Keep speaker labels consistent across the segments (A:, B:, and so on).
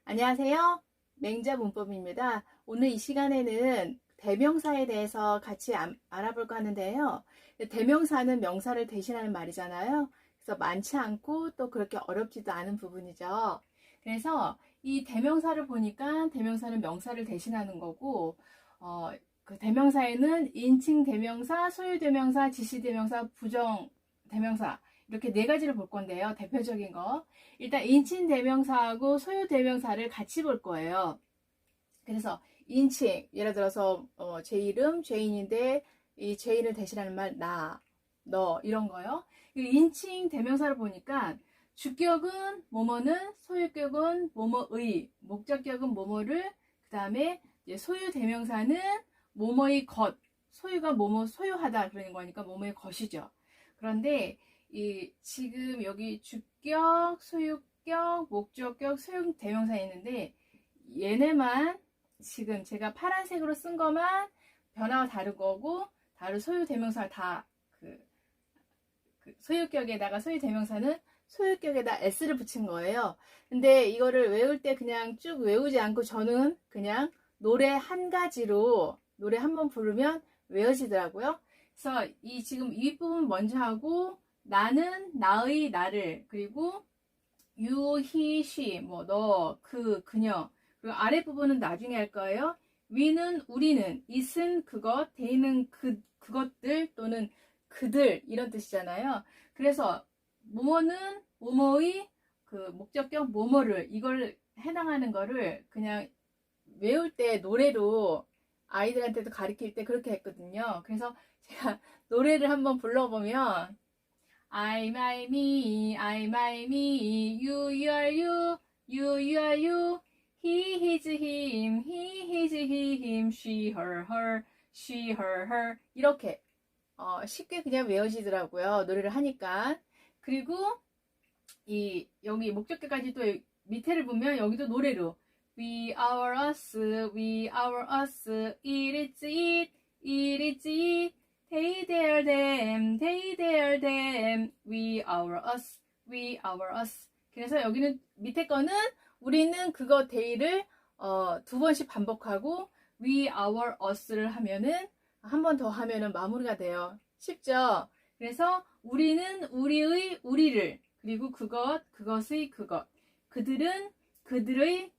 A: 안녕하세요. 맹자 문법입니다. 오늘 이 시간에는 대명사에 대해서 같이 알아볼까 하는데요. 대명사는 명사를 대신하는 말이잖아요. 그래서 많지 않고 또 그렇게 어렵지도 않은 부분이죠. 그래서 이 대명사를 보니까 대명사는 명사를 대신하는 거고, 그 대명사에는 인칭 대명사, 소유 대명사, 지시 대명사, 부정 대명사 이렇게 네 가지를 볼 건데요. 대표적인 거. 일단 인칭 대명사하고 소유 대명사를 같이 볼 거예요. 그래서 인칭, 예를 들어서 제 이름 죄인인데 이 죄인을 대신하는 말 나, 너 이런 거요. 인칭 대명사를 보니까 주격은 뭐뭐는, 소유격은 뭐뭐의, 목적격은 뭐뭐를, 그 다음에 소유 대명사는 뭐뭐의 것, 소유가 뭐뭐 소유하다 그러는 거니까 뭐뭐의 것이죠. 그런데 지금 여기 주격, 소유격, 목적격, 소유 대명사 있는데 얘네만 지금 제가 파란색으로 쓴 것만 변화가 다른 거고 다른 소유 대명사 다 소유격에다가 소유 대명사는 소유격에다 s를 붙인 거예요. 근데 이거를 외울 때 그냥 쭉 외우지 않고 저는 그냥 노래 한 가지로 노래 한 번 부르면 외워지더라고요. 그래서 지금 이 부분 먼저 하고 나는 나의 나를 그리고 you, he, she 뭐 너, 그녀 그리고 아랫부분은 나중에 할 거예요. we는 우리는, it은 그것, they는 그것들 또는 그들 이런 뜻이잖아요. 그래서 뭐뭐는 뭐뭐의 그 목적격 뭐뭐를 이걸 해당하는 거를 그냥 외울 때 노래로 아이들한테도 가르칠 때 그렇게 했거든요. 그래서 제가 노래를 한번 불러보면 I, my, me, I, my, me, you, are you, you, are you, he, his, him, he, his, him, she, her, she, her 이렇게 쉽게 그냥 외워지더라고요. 노래를 하니까. 그리고 여기 목적격까지 또 밑에를 보면 여기도 노래로 we, our, us, we, our, us, it, it's it, it, it's it, they, their, them, they, their, them, we, our, us, we, our, us. 그래서 여기는 밑에 거는 우리는 그거 they를 두 번씩 반복하고 we, our, us를 하면은 한 번 더 하면은 마무리가 돼요. 쉽죠? 그래서 우리는 우리의 우리를 그리고 그것의 그것 그들은 그들의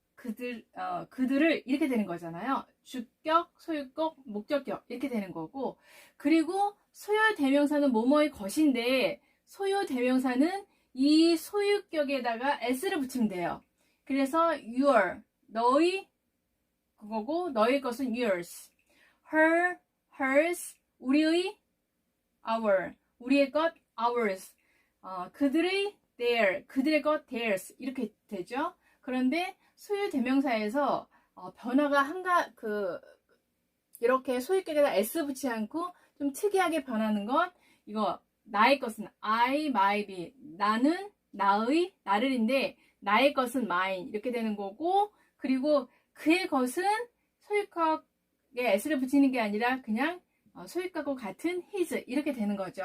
A: 그들을 이렇게 되는 거잖아요. 주격, 소유격, 목적격 이렇게 되는 거고 그리고 소유 대명사는 뭐뭐의 것인데 소유 대명사는 이 소유격에다가 s를 붙이면 돼요. 그래서 your, 너의 그거고 너의 것은 yours, her, hers, 우리의 our, 우리의 것 ours, 그들의 their, 그들의 것 theirs 이렇게 되죠. 그런데 소유 대명사에서 변화가 이렇게 소유격에다 s 붙이지 않고 좀 특이하게 변하는 건 이거 나의 것은 I, my, be 나는 나의 나를인데 나의 것은 mine 이렇게 되는 거고 그리고 그의 것은 소유격에 s를 붙이는 게 아니라 그냥 소유격과 같은 his 이렇게 되는 거죠.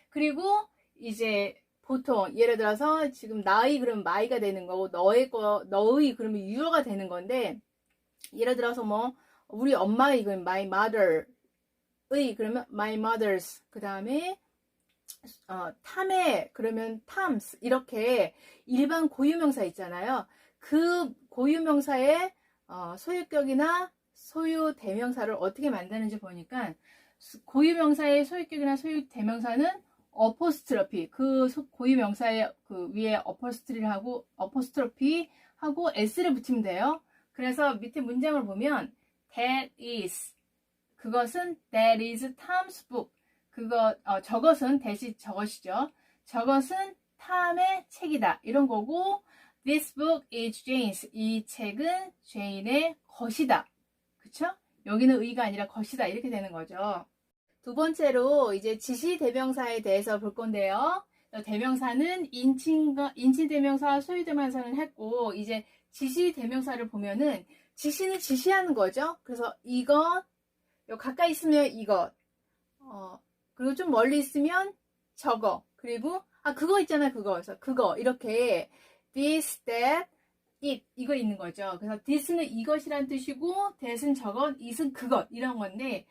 A: 그리고 이제 보통 예를 들어서 지금 나의 그러면 my가 되는 거고 너의 그러면 you가 되는 건데 예를 들어서 뭐 우리 엄마의 이건 my mother의 그러면 my mother's 그 다음에 탐의 그러면 탐's 이렇게 일반 고유명사 있잖아요. 그 고유명사의 소유격이나 소유 대명사를 어떻게 만드는지 보니까 고유명사의 소유격이나 소유 대명사는 어포스트로피 그 고유명사의 그 위에 어포스트리를 하고 어포스트로피 하고 s를 붙이면 돼요. 그래서 밑에 문장을 보면 that is 그것은 that is Tom's book 저것은 that이 저것이죠. 저것은 탐의 책이다 이런 거고 this book is Jane's 이 책은 제인의 것이다. 그쵸? 여기는 의가 아니라 것이다 이렇게 되는 거죠. 두 번째로 이제 지시 대명사에 대해서 볼 건데요. 대명사는 인칭 대명사, 소유 대명사는 했고 이제 지시 대명사를 보면은 지시는 지시하는 거죠. 그래서 이것, 가까이 있으면 이것, 그리고 좀 멀리 있으면 저거, 그리고 그거 있잖아 그거, 그래서 그거 이렇게 this, that, it 이거 있는 거죠. 그래서 this는 이것이란 뜻이고 that은 저것, it은 그것 이런 건데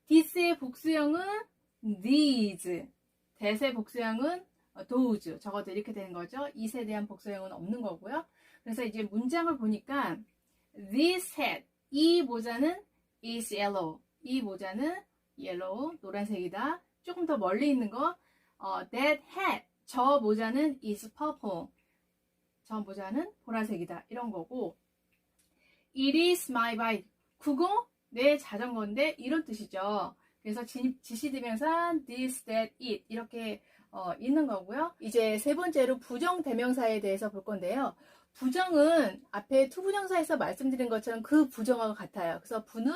A: this의 복수형은 these, that의 복수형은 those, 저것도 이렇게 되는 거죠. it에 대한 복수형은 없는 거고요. 그래서 이제 문장을 보니까 this hat, 이 모자는 is yellow, 이 모자는 yellow, 노란색이다. 조금 더 멀리 있는 거 that hat, 저 모자는 is purple, 저 모자는 보라색이다. 이런 거고 it is my bike, 그거 내 자전거인데 이런 뜻이죠. 그래서 지시대명사 this, that, it 이렇게 있는 거고요. 이제 세 번째로 부정대명사에 대해서 볼 건데요. 부정은 앞에 투부정사에서 말씀드린 것처럼 그 부정하고 같아요. 그래서 부는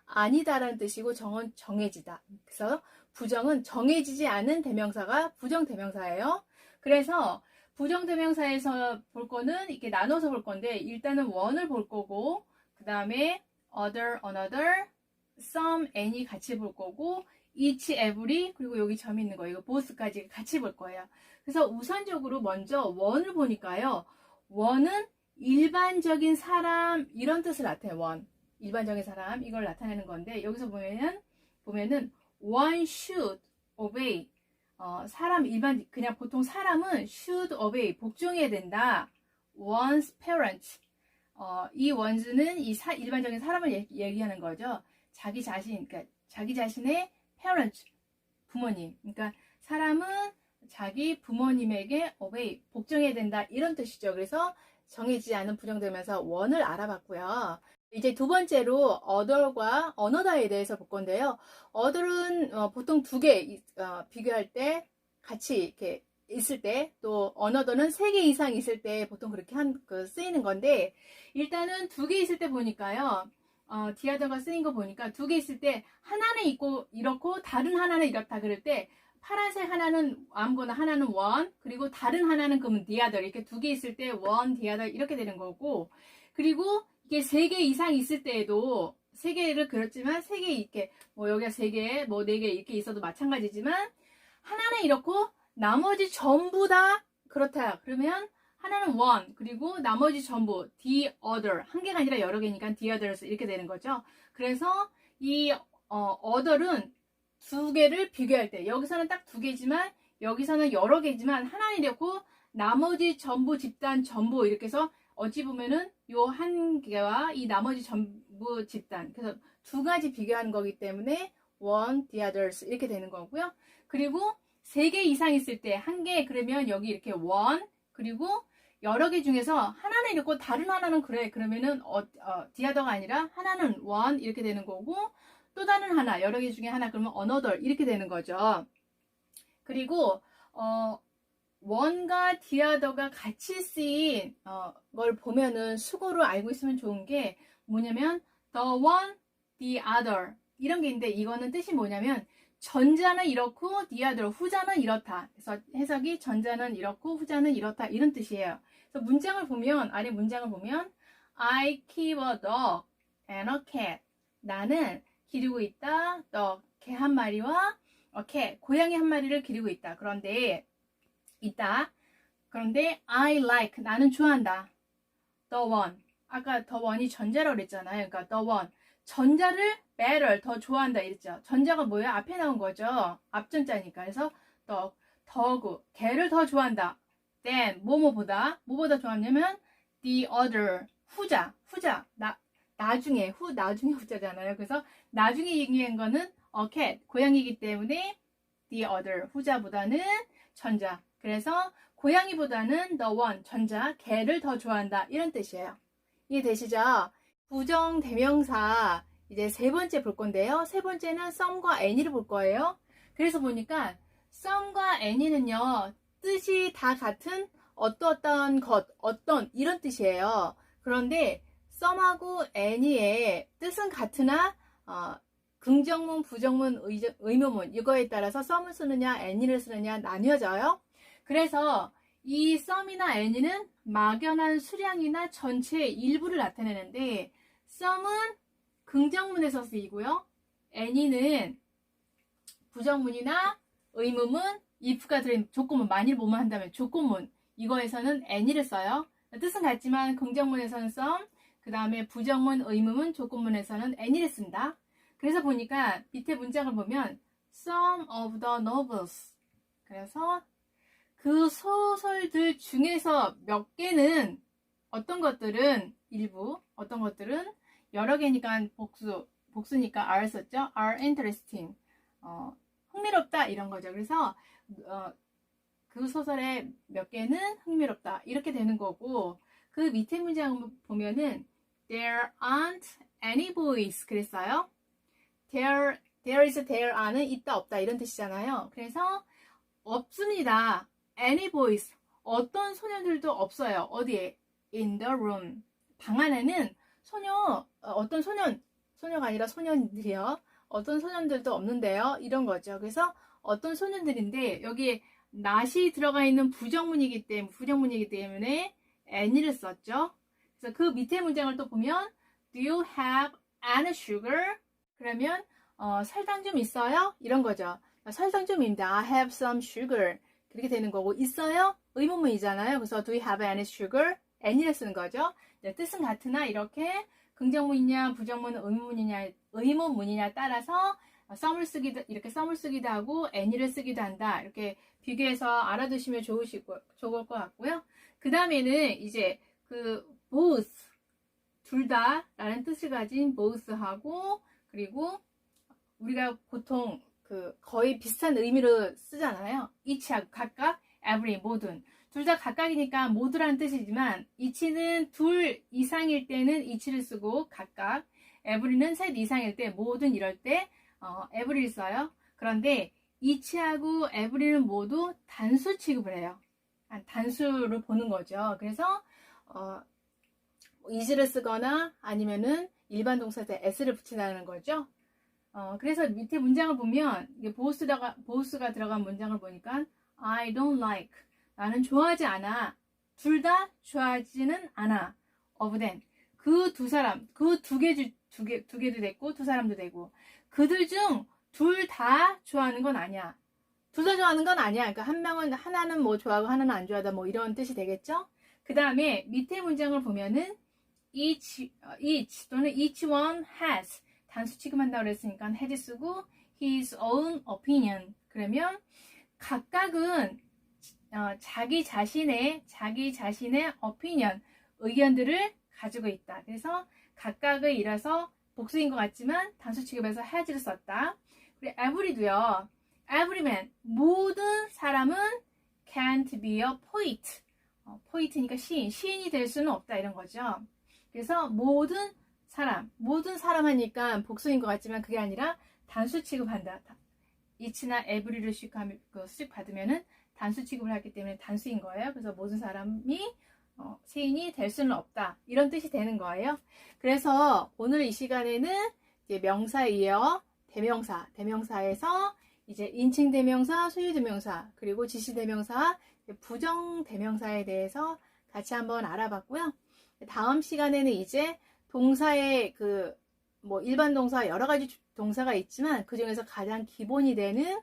A: 아니다라는 뜻이고 정은 정해지다. 그래서 부정은 정해지지 않은 대명사가 부정대명사예요. 그래서 부정대명사에서 볼 거는 이렇게 나눠서 볼 건데 일단은 one을 볼 거고 그 다음에 other, another, some, any 같이 볼 거고 each, every, 그리고 여기 점이 있는 거 이거 both까지 같이 볼 거예요. 그래서 우선적으로 먼저 one을 보니까요. one은 일반적인 사람 이런 뜻을 나타내요. one, 일반적인 사람 이걸 나타내는 건데 여기서 보면은 one should obey, 사람 일반 그냥 보통 사람은 should obey 복종해야 된다. one's parents, 이 one's는 이 일반적인 사람을 얘기하는 거죠. 자기 자신, 그러니까 자기 자신의 parents, 부모님. 그러니까 사람은 자기 부모님에게 obey, 복종해야 된다 이런 뜻이죠. 그래서 정해지지 않은 부정되면서 one을 알아봤고요. 이제 두 번째로 other과 another에 대해서 볼 건데요. other은 보통 두 개 비교할 때 같이 이렇게 있을 때, 또 another는 세 개 이상 있을 때 보통 그렇게 쓰이는 건데 일단은 두 개 있을 때 보니까요. the other가 쓰인 거 보니까 두 개 있을 때 하나는 있고 이렇고 다른 하나는 이렇다 그럴 때 파란색 하나는 아무거나 하나는 one, 그리고 다른 하나는 그러면 the other, 이렇게 두 개 있을 때 one, the other 이렇게 되는 거고, 그리고 이게 세 개 이상 있을 때에도 세 개를 그렇지만 세 개 이렇게 뭐 여기가 세 개, 뭐 네 개 이렇게 있어도 마찬가지지만 하나는 이렇고 나머지 전부 다 그렇다. 그러면 하나는 one, 그리고 나머지 전부 the other, 한 개가 아니라 여러 개니까 the others 이렇게 되는 거죠. 그래서 이 other은 두 개를 비교할 때 여기서는 딱 두 개지만 여기서는 여러 개지만 하나는 이렇고 나머지 전부 집단 전부 이렇게 해서 어찌 보면은 요 한 개와 이 나머지 전부 집단, 그래서 두 가지 비교하는 거기 때문에 one, the others 이렇게 되는 거고요. 그리고 세 개 이상 있을 때 한 개, 그러면 여기 이렇게 one, 그리고 여러 개 중에서 하나는 이렇고 다른 하나는 그래, 그러면은 the other가 아니라 하나는 one 이렇게 되는 거고 또 다른 하나, 여러 개 중에 하나 그러면 another 이렇게 되는 거죠. 그리고 one과 the other가 같이 쓰인 걸 보면은 수고로 알고 있으면 좋은 게 뭐냐면 the one, the other 이런 게 있는데 이거는 뜻이 뭐냐면 전자는 이렇고 the other, 후자는 이렇다. 그래서 해석이 전자는 이렇고 후자는 이렇다 이런 뜻이에요. 그래서 문장을 보면, 아래 문장을 보면 I keep a dog and a cat, 나는 기르고 있다, dog, 개 한 마리와 cat, 고양이 한 마리를 기르고 있다. 그런데 I like, 나는 좋아한다, the one, 아까 the one이 전자라고 그랬잖아요. 그러니까 the one, 전자를 better, 더 좋아한다 이랬죠. 전자가 뭐예요? 앞에 나온 거죠. 앞전자니까. 그래서 더구, 개를 더 좋아한다. then, 뭐보다 좋아하냐면 the other, 후자, 나중에 후자잖아요. 그래서 나중에 얘기한 거는 cat, 고양이기 때문에 the other, 후자보다는 전자. 그래서 고양이보다는 the one, 전자, 개를 더 좋아한다 이런 뜻이에요. 이해되시죠? 부정대명사 이제 세 번째 볼 건데요. 세 번째는 some과 any를 볼 거예요. 그래서 보니까 some과 any는요, 뜻이 다 같은 어떤 것, 어떤 이런 뜻이에요. 그런데 some하고 any의 뜻은 같으나 긍정문, 부정문, 의문문 이거에 따라서 some을 쓰느냐 any를 쓰느냐 나뉘어져요. 그래서 이 some이나 any는 막연한 수량이나 전체의 일부를 나타내는데 some은 긍정문에서 쓰이고요. any는 부정문이나 의문문, if가 들어있는 조건문, 만일 뭐뭐 한다면 조건문, 이거에서는 any를 써요. 뜻은 같지만 긍정문에서는 some, 그 다음에 부정문, 의문문, 조건문에서는 any를 쓴다. 그래서 보니까 밑에 문장을 보면 some of the novels. 그래서 그 소설들 중에서 몇 개는 어떤 것들은 일부, 어떤 것들은 여러 개니까 복수니까 are 썼죠. are interesting. 흥미롭다 이런 거죠. 그래서 그 소설의 몇 개는 흥미롭다 이렇게 되는 거고 그 밑에 문장 보면은 there aren't any boys 그랬어요. there are는 있다 없다 이런 뜻이잖아요. 그래서 없습니다. any boys 어떤 소년들도 없어요. 어디에? in the room 방 안에는 어떤 소녀가 아니라 소년들이요. 어떤 소년들도 없는데요. 이런 거죠. 그래서 어떤 소년들인데 여기에 not이 들어가 있는 부정문이기 때문에 any를 썼죠. 그래서 그 밑에 문장을 또 보면 do you have any sugar? 그러면 설탕 좀 있어요? 이런 거죠. 설탕 좀 있는데 I have some sugar 그렇게 되는 거고 있어요? 의문문이잖아요. 그래서 do you have any sugar? any를 쓰는 거죠. 뜻은 같으나 이렇게 긍정문이냐 부정문 의문문이냐 따라서 이렇게 some을 쓰기도 하고 any를 쓰기도 한다. 이렇게 비교해서 알아두시면 좋을 것 같고요. 그 다음에는 이제 그 both 둘 다 라는 뜻을 가진 both하고 그리고 우리가 보통 그 거의 비슷한 의미로 쓰잖아요. each하고 각각 every 모든 둘 다 각각이니까 모두라는 뜻이지만 each는 둘 이상일 때는 each를 쓰고 각각 every는 셋 이상일 때 모든 이럴 때 every를 써요. 그런데 each하고 every는 모두 단수 취급을 해요. 단수를 보는 거죠. 그래서 is를 쓰거나 아니면은 일반 동사에 s를 붙인다는 거죠. 그래서 밑에 문장을 보면 이게 both가 들어간 문장을 보니까 I don't like 나는 좋아하지 않아. 둘 다 좋아하지는 않아. of them 그 두 사람 그 두 개도 됐고 두 사람도 되고 그들 중 둘 다 좋아하는 건 아니야. 둘 다 좋아하는 건 아니야. 그러니까 하나는 뭐 좋아하고 하나는 안 좋아하다 뭐 이런 뜻이 되겠죠. 그 다음에 밑에 문장을 보면은 each 또는 each one has 단수 취급한다고 그랬으니까 has 쓰고 his own opinion 그러면 각각은 자기 자신의 opinion 의견들을 가지고 있다. 그래서 각각의 이라서 복수인 것 같지만 단수 취급해서 has를 썼다. 그리고 every도요. everyman 모든 사람은 can't be a poet. poet니까 시인이 될 수는 없다 이런 거죠. 그래서 모든 사람 하니까 복수인 것 같지만 그게 아니라 단수 취급한다. each나 every를 씩 받으면은 단수 취급을 하기 때문에 단수인 거예요. 그래서 모든 사람이 세인이 될 수는 없다. 이런 뜻이 되는 거예요. 그래서 오늘 이 시간에는 이제 명사에 이어 대명사에서 이제 인칭 대명사, 소유 대명사, 그리고 지시 대명사, 부정 대명사에 대해서 같이 한번 알아봤고요. 다음 시간에는 이제 동사의 일반 동사 여러 가지 동사가 있지만 그 중에서 가장 기본이 되는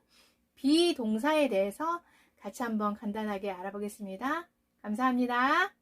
A: 비동사에 대해서 같이 한번 간단하게 알아보겠습니다. 감사합니다.